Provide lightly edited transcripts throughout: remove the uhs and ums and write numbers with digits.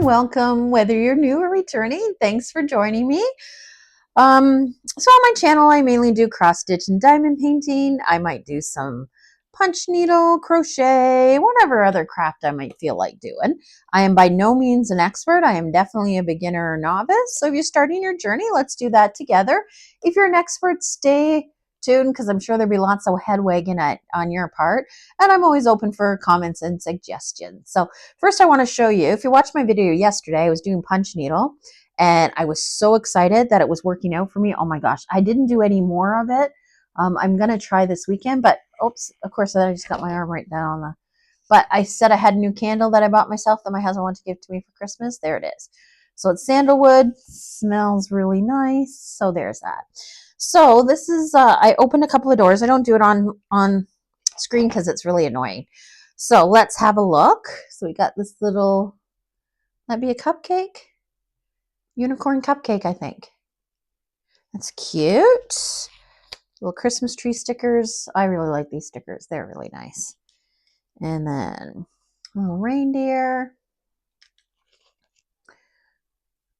welcome. Whether you're new or returning, thanks for joining me. So on my channel, I mainly do cross stitch and diamond painting. I might do some punch needle, crochet, whatever other craft I might feel like doing. I am by no means an expert. I am definitely a beginner or novice. So if you're starting your journey, let's do that together. If you're an expert, stay tuned because I'm sure there'll be lots of head wagging on your part. And I'm always open for comments and suggestions. So first I want to show you, if you watched my video yesterday, I was doing punch needle. And I was so excited that it was working out for me. Oh my gosh, I didn't do any more of it. I'm going to try this weekend, but oops, of course, I just got my arm right down on the, but I said I had a new candle that I bought myself that my husband wanted to give to me for Christmas. There it is. So it's sandalwood, smells really nice. So there's that. So this is, I opened a couple of doors. I don't do it on screen because it's really annoying. So let's have a look. So we got this little, that'd be a cupcake. Unicorn cupcake, I think. That's cute. Little Christmas tree stickers. I really like these stickers. They're really nice. And then a little reindeer.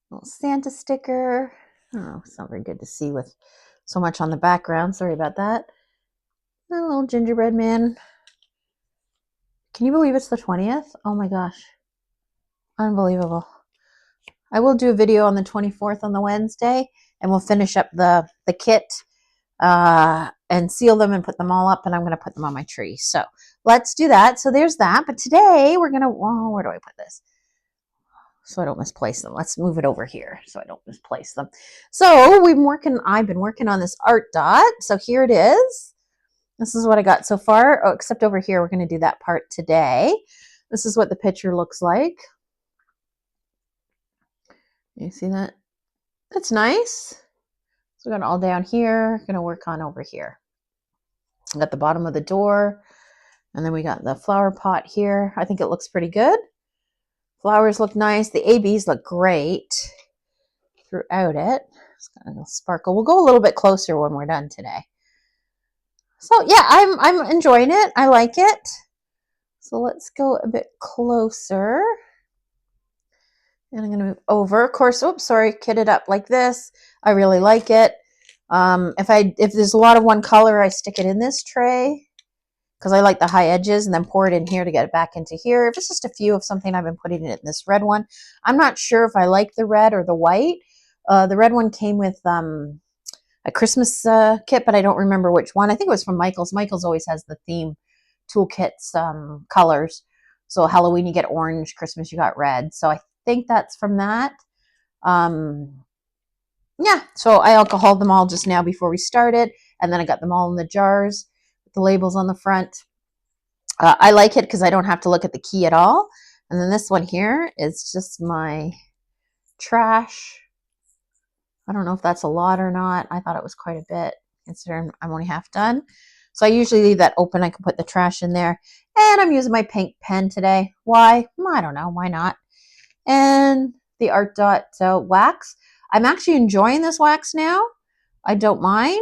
Little Santa sticker. Oh, it's not very good to see with so much on the background. Sorry about that. And a little gingerbread man. Can you believe it's the 20th? Oh my gosh. Unbelievable. I will do a video on the 24th on the Wednesday, and we'll finish up the kit and seal them and put them all up, and I'm going to put them on my tree. So let's do that. So there's that. But today we're going to, well, where do I put this? So I don't misplace them. Let's move it over here so I don't misplace them. So I've been working on this art dot. So here it is. This is what I got so far. Oh, except over here, we're going to do that part today. This is what the picture looks like. You see that? That's nice. So we got it all down here. Going to work on over here. I got the bottom of the door. And then we got the flower pot here. I think it looks pretty good. Flowers look nice. The ABs look great throughout it. It's got a little sparkle. We'll go a little bit closer when we're done today. So yeah, I'm enjoying it. I like it. So let's go a bit closer. And I'm going to move over. Of course, oops, sorry, kit it up like this. I really like it. If there's a lot of one color, I stick it in this tray because I like the high edges, and then pour it in here to get it back into here. If it's just a few of something, I've been putting it in this red one. I'm not sure if I like the red or the white. The red one came with a Christmas kit, but I don't remember which one. I think it was from Michael's. Michael's always has the theme toolkits colors. So Halloween you get orange, Christmas you got red. So I think that's from that. Yeah, so I alcoholed them all just now before we started, and then I got them all in the jars with the labels on the front. I like it because I don't have to look at the key at all. And then this one here is just my trash. I don't know if that's a lot or not. I thought it was quite a bit considering I'm only half done. So I usually leave that open. I can put the trash in there. And I'm using my pink pen today. Why? I don't know. Why not? And the Art Dot wax. I'm actually enjoying this wax now. I don't mind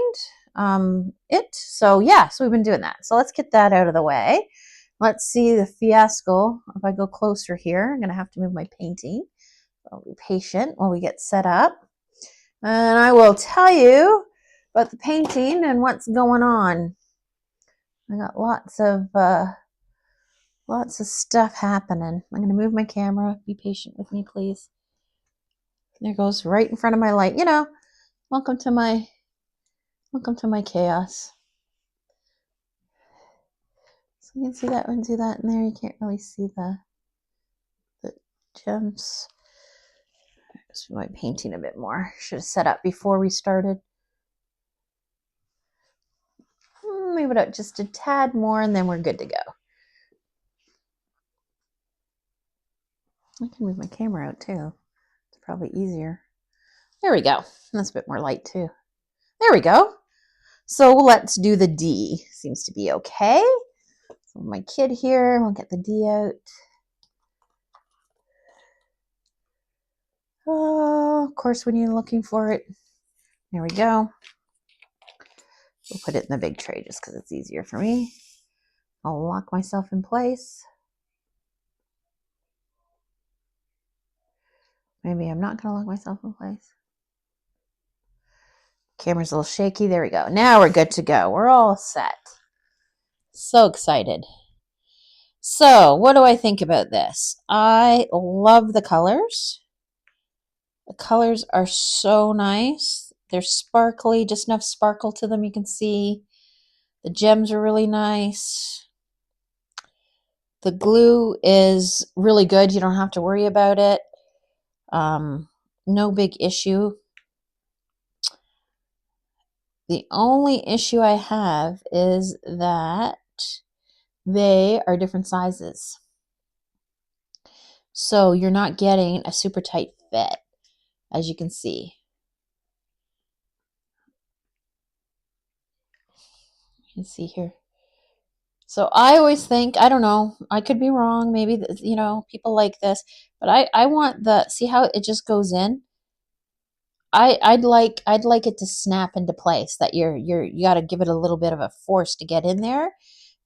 it. So yeah, so we've been doing that. So let's get that out of the way. Let's see the fiasco. If I go closer here, I'm going to have to move my painting. I'll be patient while we get set up. And I will tell you about the painting and what's going on. I got lots of stuff happening. I'm going to move my camera. Be patient with me, please. There it goes right in front of my light. You know, welcome to my chaos. So you can see that one, do that in there. You can't really see the gems. Just my painting a bit more. Should have set up before we started. Move it up just a tad more, and then we're good to go. I can move my camera out too. It's probably easier. There we go. That's a bit more light too. There we go. So let's do the D. Seems to be okay. So my kid here, we'll get the D out. Oh, of course, when you're looking for it. There we go. We'll put it in the big tray just because it's easier for me. I'll lock myself in place. Maybe I'm not going to lock myself in place. Camera's a little shaky. There we go. Now we're good to go. We're all set. So excited. So what do I think about this? I love the colors. The colors are so nice. They're sparkly, just enough sparkle to them you can see. The gems are really nice. The glue is really good. You don't have to worry about it. No big issue. The only issue I have is that they are different sizes. So you're not getting a super tight fit, as you can see. You can see here. So I always think, I don't know, I could be wrong. Maybe, you know, people like this, but I want the, see how it just goes in? I'd like it to snap into place, that you got to give it a little bit of a force to get in there,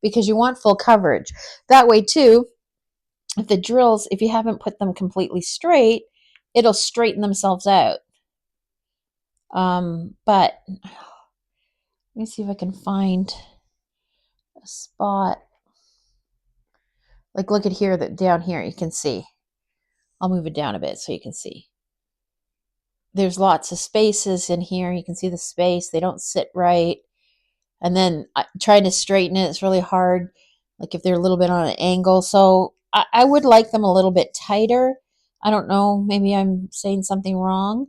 because you want full coverage. That way too, if the drills, if you haven't put them completely straight, it'll straighten themselves out. But let me see if I can find a spot. Like look at here, that down here you can see. I'll move it down a bit so you can see. There's lots of spaces in here. You can see the space. They don't sit right. And then trying to straighten it, it's really hard. Like if they're a little bit on an angle. So I would like them a little bit tighter. I don't know. Maybe I'm saying something wrong.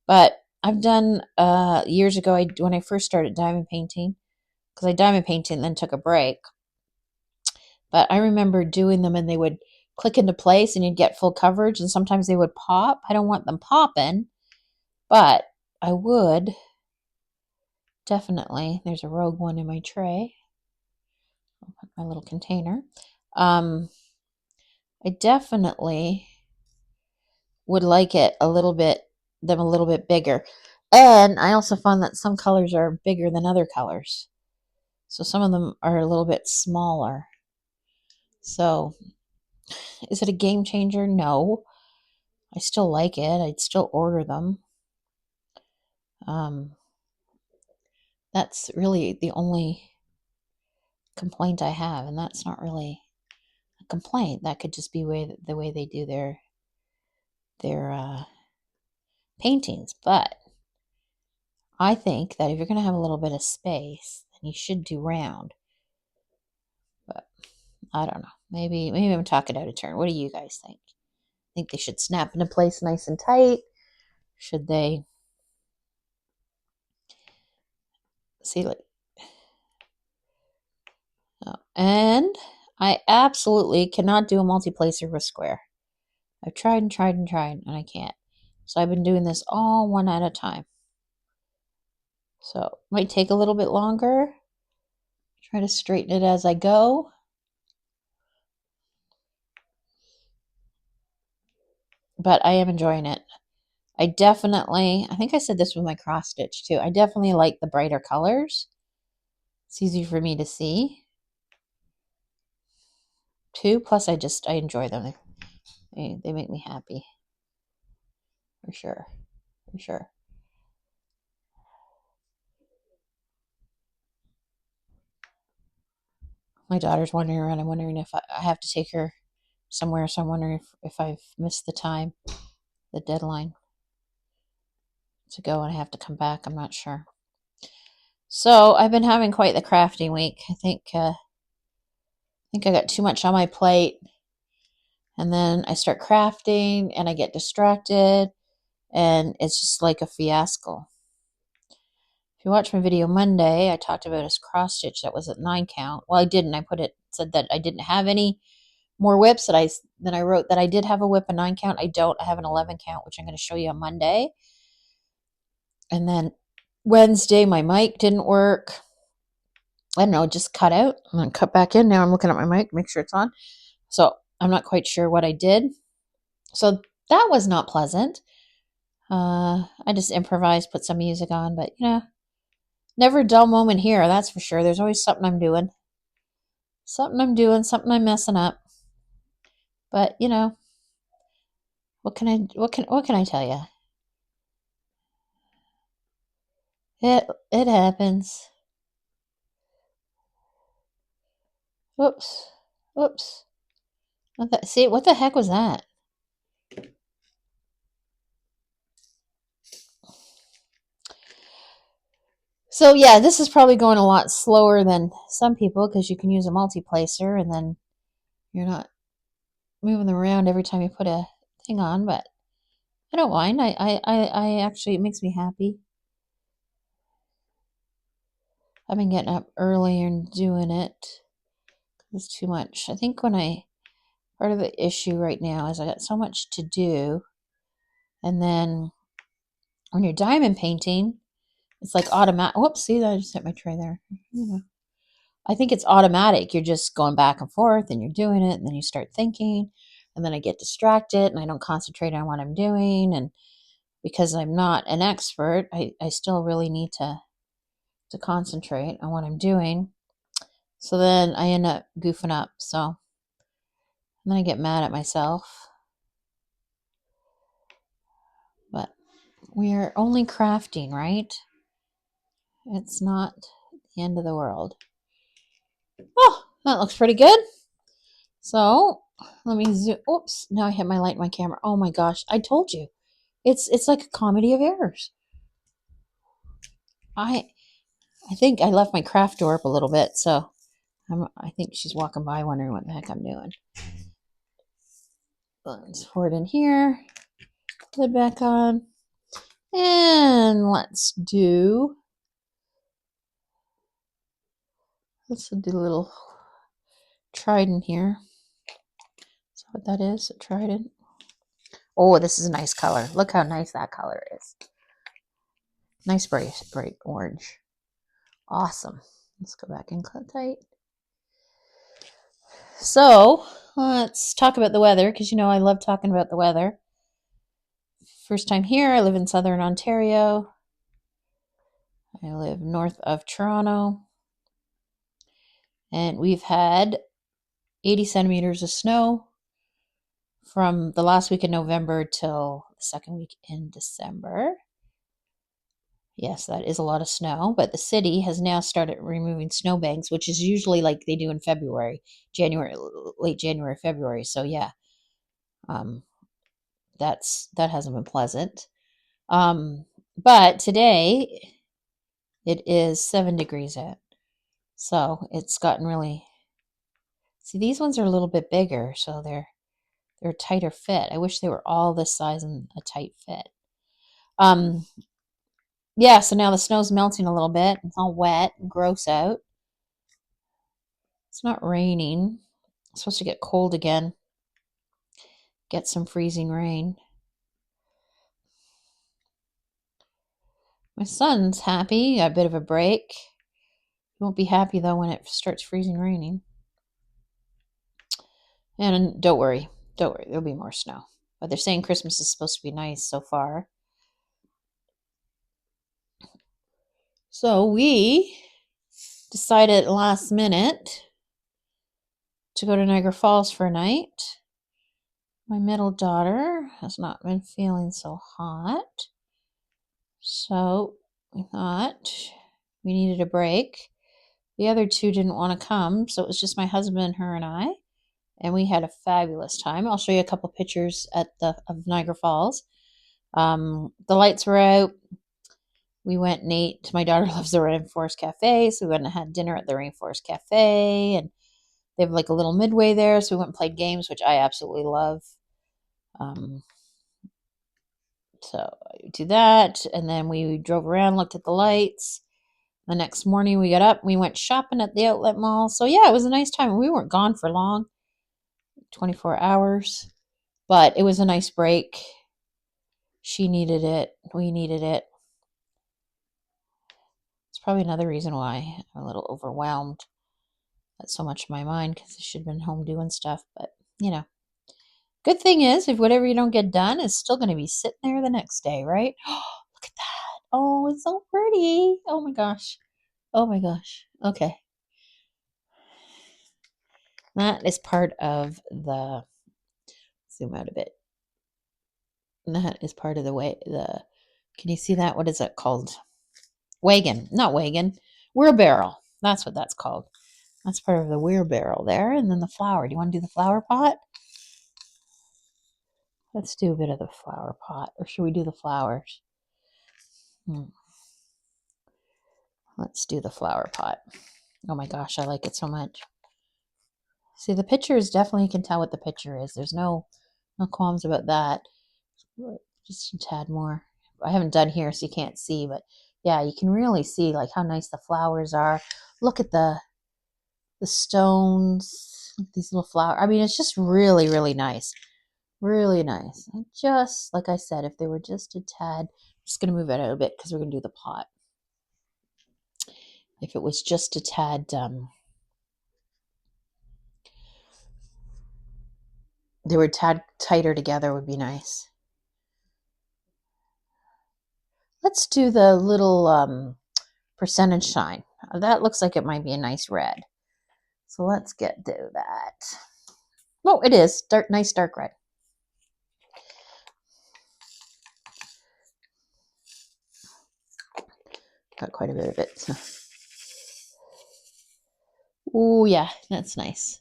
But I've done years ago, when I first started diamond painting, because I diamond painted and then took a break. But I remember doing them and they would click into place and you'd get full coverage, and sometimes they would pop. I don't want them popping, but I would definitely, there's a rogue one in my tray. I'll put my little container. I definitely would like it a little bit bigger. And I also found that some colors are bigger than other colors. So some of them are a little bit smaller. So is it a game changer? No. I still like it. I'd still order them. That's really the only complaint I have, and that's not really a complaint. That could just be the way they do their paintings. But I think that if you're going to have a little bit of space, then you should do round. But I don't know. Maybe I'm talking out of turn. What do you guys think? Think they should snap into place nice and tight? Should they see, like, oh, and I absolutely cannot do a multi-placer with square. I've tried and tried and tried, and I can't. So I've been doing this all one at a time. So it might take a little bit longer. Try to straighten it as I go. But I am enjoying it. I think I said this with my cross stitch too. I definitely like the brighter colors. It's easy for me to see too. Plus I enjoy them. They make me happy. For sure. For sure. My daughter's wandering around. I'm wondering if I have to take her somewhere. So I'm wondering if I've missed the time, the deadline to go, and I have to come back. I'm not sure. So I've been having quite the crafting week. I think I got too much on my plate, and then I start crafting and I get distracted, and it's just like a fiasco. If you watch my video Monday, I talked about a cross stitch that was at 9 count. Well, I didn't. Said that I didn't have any more whips. Then I wrote that I did have a whip, a 9 count. I don't. I have an 11 count, which I'm going to show you on Monday. And then Wednesday, my mic didn't work. I don't know, it just cut out. I'm going to cut back in. Now I'm looking at my mic, make sure it's on. So I'm not quite sure what I did. So that was not pleasant. I just improvised, put some music on, but never a dull moment here, that's for sure. There's always something I'm doing. Something I'm messing up. But, what can I tell you? It happens. Whoops. Whoops. See, what the heck was that? So yeah, this is probably going a lot slower than some people because you can use a multi-placer and then you're not moving them around every time you put a thing on, but I don't mind. I actually, it makes me happy. I've been getting up early and doing it. It's too much. I think part of the issue right now is I got so much to do. And then when you're diamond painting, it's like automatic. Whoops, see, I just hit my tray there. I think it's automatic. You're just going back and forth and you're doing it, and then you start thinking, and then I get distracted and I don't concentrate on what I'm doing. And because I'm not an expert, I still really need to concentrate on what I'm doing. So then I end up goofing up. So and then I get mad at myself. But we are only crafting, right? It's not the end of the world. Oh, that looks pretty good. So let me zoom. Oops! Now I hit my light in my camera. Oh my gosh! I told you, it's like a comedy of errors. I think I left my craft door up a little bit, so I think she's walking by wondering what the heck I'm doing. Let's pour it in here. Lid back on, and let's do a little trident here. Is that what that is? A trident. Oh, this is a nice color. Look how nice that color is. Nice bright orange. Awesome. Let's go back and cut tight. So let's talk about the weather, because you know I love talking about the weather. First time here. I live in southern Ontario. I live north of Toronto. And we've had 80 centimeters of snow from the last week in November till the second week in December. Yes, that is a lot of snow, but the city has now started removing snowbanks, which is usually like they do in February, late January, February. So yeah, um, that hasn't been pleasant. But today it is 7 degrees out, so it's gotten really. See, these ones are a little bit bigger, so they're a tighter fit. I wish they were all this size and a tight fit. Yeah, so now the snow's melting a little bit. It's all wet and gross out. It's not raining. It's supposed to get cold again. Get some freezing rain. My son's happy. Got a bit of a break. He won't be happy though when it starts freezing raining. And don't worry. There'll be more snow. But they're saying Christmas is supposed to be nice so far. So we decided last minute to go to Niagara Falls for a night. My middle daughter has not been feeling so hot. So we thought we needed a break. The other two didn't want to come, so it was just my husband, her, and I. And we had a fabulous time. I'll show you a couple pictures of Niagara Falls. The lights were out. We went and ate. My daughter loves the Rainforest Cafe, so we went and had dinner at the Rainforest Cafe, and they have like a little midway there, so we went and played games, which I absolutely love. So I do that, and then we drove around, looked at the lights. The next morning we got up, we went shopping at the outlet mall. So yeah, it was a nice time. We weren't gone for long, 24 hours, but it was a nice break. She needed it. We needed it. It's probably another reason why I'm a little overwhelmed. That's so much in my mind because I should have been home doing stuff. But, you know, good thing is if whatever you don't get done is still going to be sitting there the next day, right? Look at that. Oh, it's so pretty. Oh my gosh. Oh my gosh. Okay. That is part of the, zoom out a bit. And that is part of the way. Can you see that? What is that called? Wagon, not wagon, wheelbarrow. That's what that's called. That's part of the wheelbarrow there. And then the flower. Do you want to do the flower pot? Let's do a bit of the flower pot. Or should we do the flowers? Let's do the flower pot. Oh my gosh, I like it so much. See, the picture is definitely, you can tell what the picture is. There's no qualms about that. Just a tad more. I haven't done here, so you can't see, but yeah, you can really see like how nice the flowers are. Look at the stones, these little flowers. I mean, it's just really, really nice. Really nice. And just like I said, if they were just a tad, I'm just going to move it out a bit because we're going to do the pot. If it was just a tad, they were a tad tighter together would be nice. Let's do the little percentage shine. That looks like it might be a nice red. So let's do that. Oh, it is. Nice dark red. Got quite a bit of it. So. Oh, yeah, that's nice.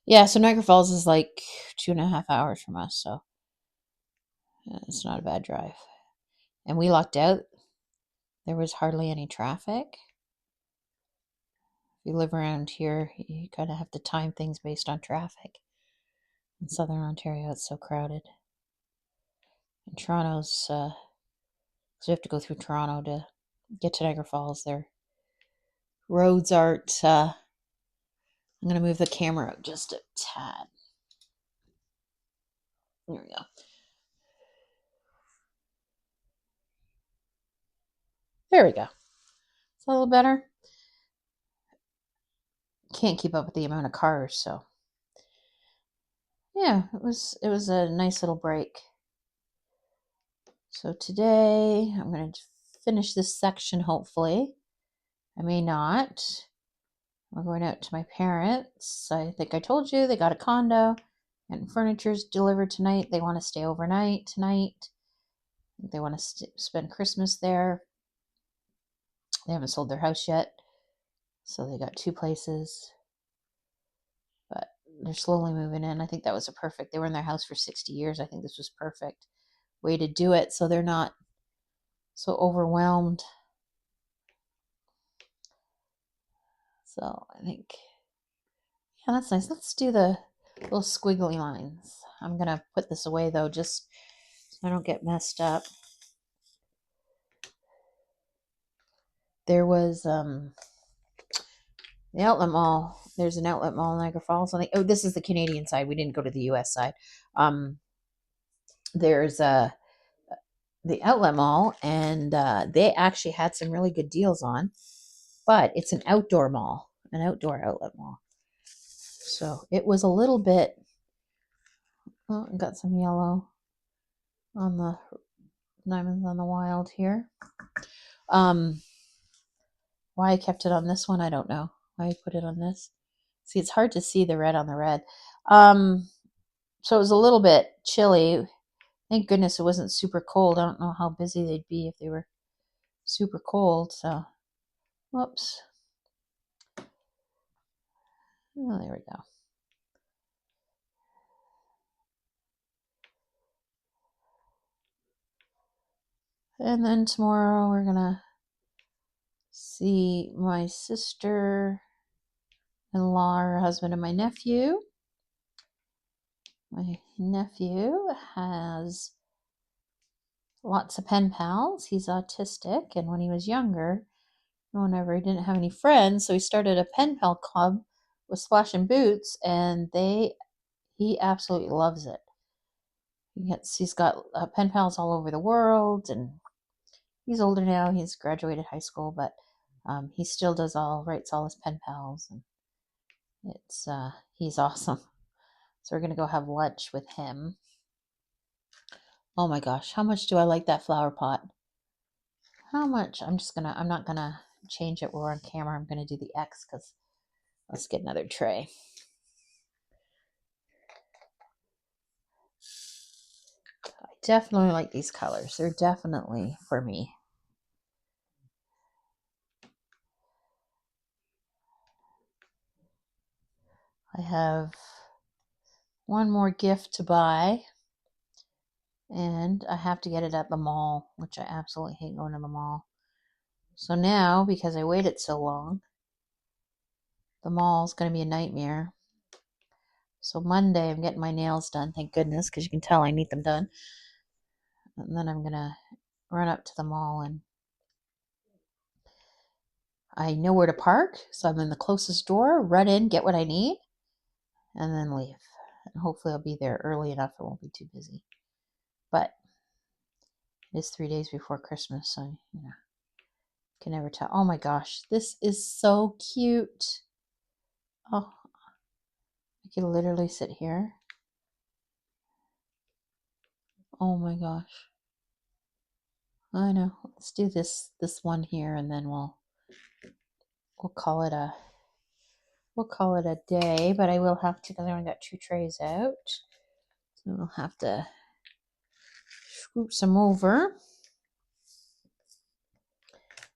Yeah, so Niagara Falls is like 2.5 hours from us, so it's not a bad drive. And we lucked out. There was hardly any traffic. If you live around here, you kind of have to time things based on traffic. In Southern Ontario, it's so crowded. In Toronto's, so you have to go through Toronto to get to Niagara Falls. Their roads aren't. I'm going to move the camera up just a tad. There we go. There we go. It's a little better. Can't keep up with the amount of cars, so yeah, it was a nice little break. So today I'm going to finish this section, hopefully. I may not. We're going out to my parents. I think I told you they got a condo and furniture's delivered tonight. They want to stay overnight tonight. They want to spend Christmas there. They haven't sold their house yet, so they got 2 places. But they're slowly moving in. I think that was they were in their house for 60 years. I think this was perfect way to do it so they're not so overwhelmed. So I think, yeah, that's nice. Let's do the little squiggly lines. I'm going to put this away though, just so I don't get messed up. There was the outlet mall. There's an outlet mall in Niagara Falls. Oh, this is the Canadian side. We didn't go to the US side. There's the outlet mall, and they actually had some really good deals on, but it's an outdoor mall, an outdoor outlet mall. So it was a little bit, oh, I got some yellow on the Diamonds on the Wild here. Why I kept it on this one, I don't know. Why I put it on this. See, it's hard to see the red on the red. So it was a little bit chilly. Thank goodness it wasn't super cold. I don't know how busy they'd be if they were super cold. So, whoops. Oh, there we go. And then tomorrow we're going to see my sister-in-law, her husband, and my nephew. My nephew has lots of pen pals. He's autistic, and when he was younger, whenever he didn't have any friends, so he started a pen pal club with Splash and Boots, and he absolutely loves it. He's got pen pals all over the world, and he's older now. He's graduated high school, but he still writes all his pen pals, and he's awesome. So we're gonna go have lunch with him. Oh my gosh, how much do I like that flower pot? How much? I'm not gonna change it while we're on camera. I'm gonna do the X because let's get another tray. definitely like these colors. They're definitely for me. I have one more gift to buy, and I have to get it at the mall, which I absolutely hate going to the mall. So now, because I waited so long, the mall's going to be a nightmare. So Monday, I'm getting my nails done, thank goodness, because you can tell I need them done. And then I'm going to run up to the mall, and I know where to park, so I'm in the closest door, run in, get what I need, and then leave. And hopefully I'll be there early enough it won't be too busy. But it is 3 days before Christmas, so can never tell. Oh my gosh, this is so cute. Oh, I could literally sit here. Oh my gosh. I know. Let's do this one here, and then we'll call it a day. But I will have to, because I only got 2 trays out, so we'll have to scoop some over.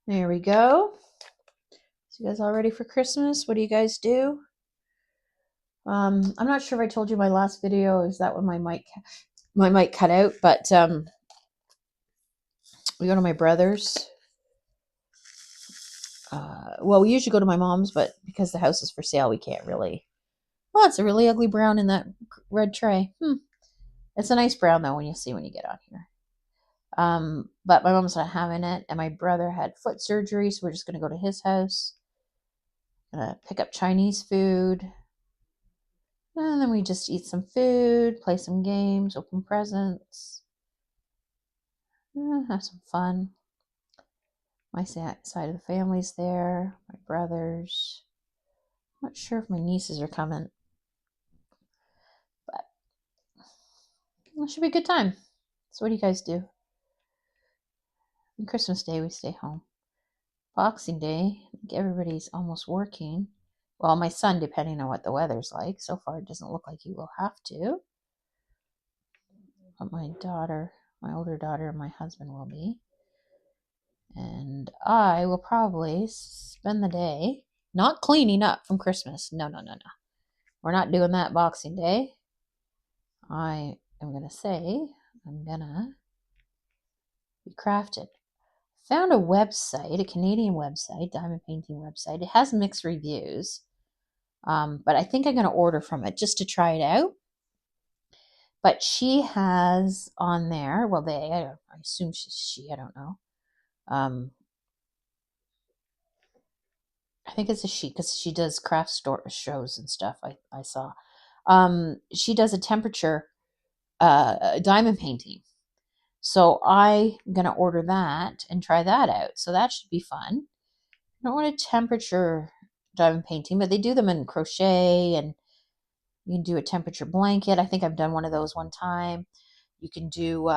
There we go. So you guys all ready for Christmas? What do you guys do? I'm not sure if I told you my last video. Is that when my mic cut out? But we go to my brother's. Well, we usually go to my mom's, but because the house is for sale, we can't really. Oh, it's a really ugly brown in that red tray. It's a nice brown though when you get on here. But my mom's not having it, and my brother had foot surgery, so we're just gonna go to his house. Gonna pick up Chinese food, and then we just eat some food, play some games, open presents, have some fun. My side of the family's there, my brothers. I'm not sure if my nieces are coming, but it should be a good time. So what do you guys do? On Christmas Day, we stay home. Boxing Day, I think everybody's almost working. Well, my son, depending on what the weather's like. So far, it doesn't look like he will have to. But my older daughter, and my husband will be. And I will probably spend the day not cleaning up from Christmas. No. We're not doing that Boxing Day. I am going to say I'm going to be crafted. Found a website, a Canadian website, diamond painting website. It has mixed reviews, but I think I'm going to order from it just to try it out. But she has on there, well, I assume she, I don't know. I think it's a she, because she does craft store shows and stuff. I saw. She does a temperature diamond painting. So I'm going to order that and try that out. So that should be fun. I don't want a temperature diamond painting, but they do them in crochet, and you can do a temperature blanket. I think I've done one of those one time. You can do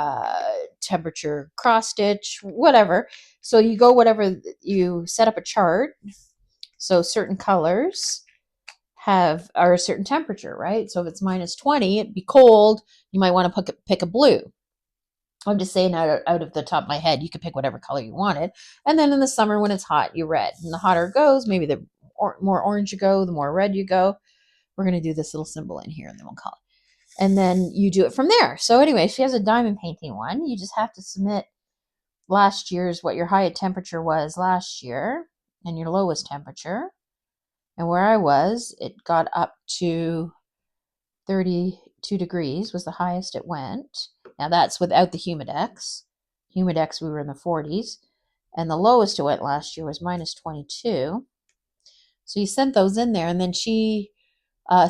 temperature cross stitch, whatever. So you go whatever, you set up a chart. So certain colors are a certain temperature, right? So if it's minus 20, it'd be cold. You might want to pick a blue. I'm just saying out of the top of my head, you could pick whatever color you wanted. And then in the summer when it's hot, you red. And the hotter it goes, maybe the more orange you go, the more red you go. We're going to do this little symbol in here, and then we'll call it. And then you do it from there. So anyway, she has a diamond painting one. You just have to submit last year's, what your high temperature was last year and your lowest temperature. And where I was, it got up to 32 degrees was the highest it went. Now that's without the Humidex. Humidex, we were in the 40s. And the lowest it went last year was minus 22. So you sent those in there, and then she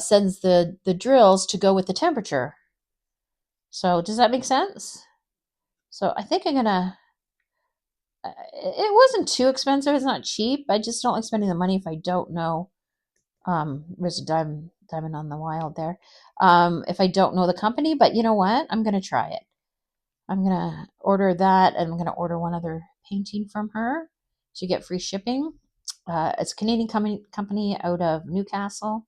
sends the drills to go with the temperature. So does that make sense? So I think I'm going to, it wasn't too expensive. It's not cheap. I just don't like spending the money if I don't know. There's a diamond on the wild there. If I don't know the company, but you know what? I'm going to try it. I'm going to order that, and I'm going to order one other painting from her. So you get free shipping. It's a Canadian company out of Newcastle.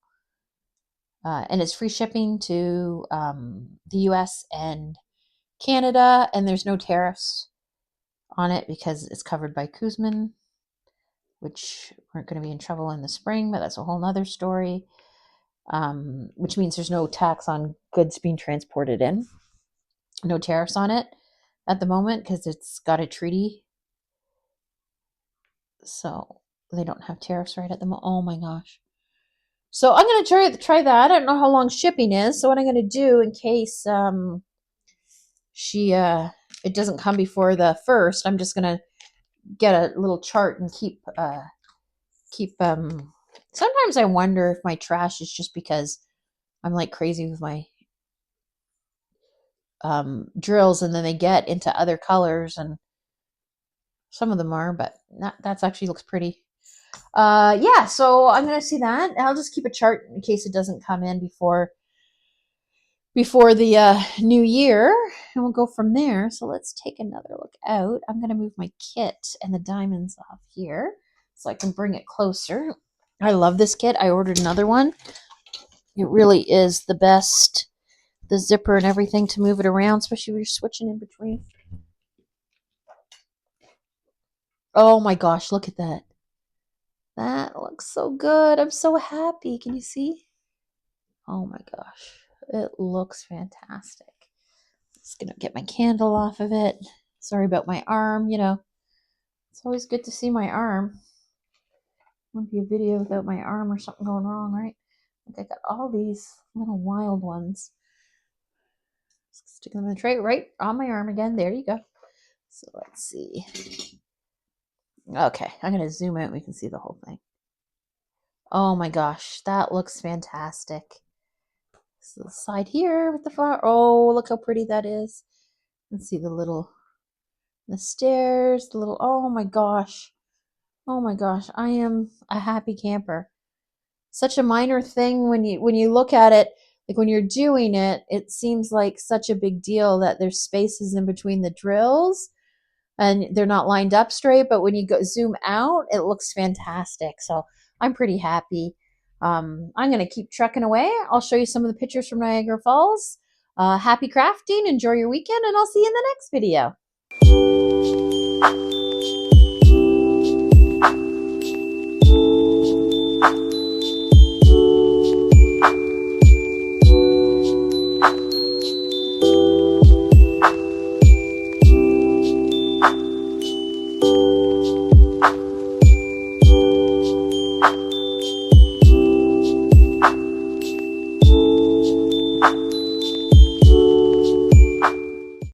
And it's free shipping to the US and Canada, and there's no tariffs on it because it's covered by Kuzman, which we're going to be in trouble in the spring, but that's a whole nother story. Which means there's no tax on goods being transported in, no tariffs on it at the moment because it's got a treaty. So they don't have tariffs right at the moment. Oh my gosh. So I'm going to try that. I don't know how long shipping is. So what I'm going to do in case it doesn't come before the 1st, I'm just going to get a little chart and keep sometimes I wonder if my trash is just because I'm like crazy with my drills, and then they get into other colors, and some of them are, but that's actually looks pretty. Yeah, so I'm gonna see that. I'll just keep a chart in case it doesn't come in before the new year, and we'll go from there. So let's take another look out. I'm gonna move my kit and the diamonds off here so I can bring it closer. I love this kit. I ordered another one. It really is the best. The zipper and everything to move it around, especially when you're switching in between. Oh my gosh, look at that. That looks so good. I'm so happy. Can you see? Oh my gosh. It looks fantastic. Just gonna get my candle off of it. Sorry about my arm, It's always good to see my arm. Wouldn't be a video without my arm or something going wrong, right? I got all these little wild ones. Stick them in the tray right on my arm again. There you go. So let's see. Okay, I'm going to zoom out and we can see the whole thing. Oh my gosh, that looks fantastic. So the side here with the flower. Oh, look how pretty that is. Let's see the stairs, oh my gosh. Oh my gosh, I am a happy camper. Such a minor thing when you look at it, like when you're doing it, it seems like such a big deal that there's spaces in between the drills and they're not lined up straight, but when you zoom out, it looks fantastic. So I'm pretty happy. I'm going to keep trucking away. I'll show you some of the pictures from Niagara Falls. Happy crafting, enjoy your weekend, and I'll see you in the next video.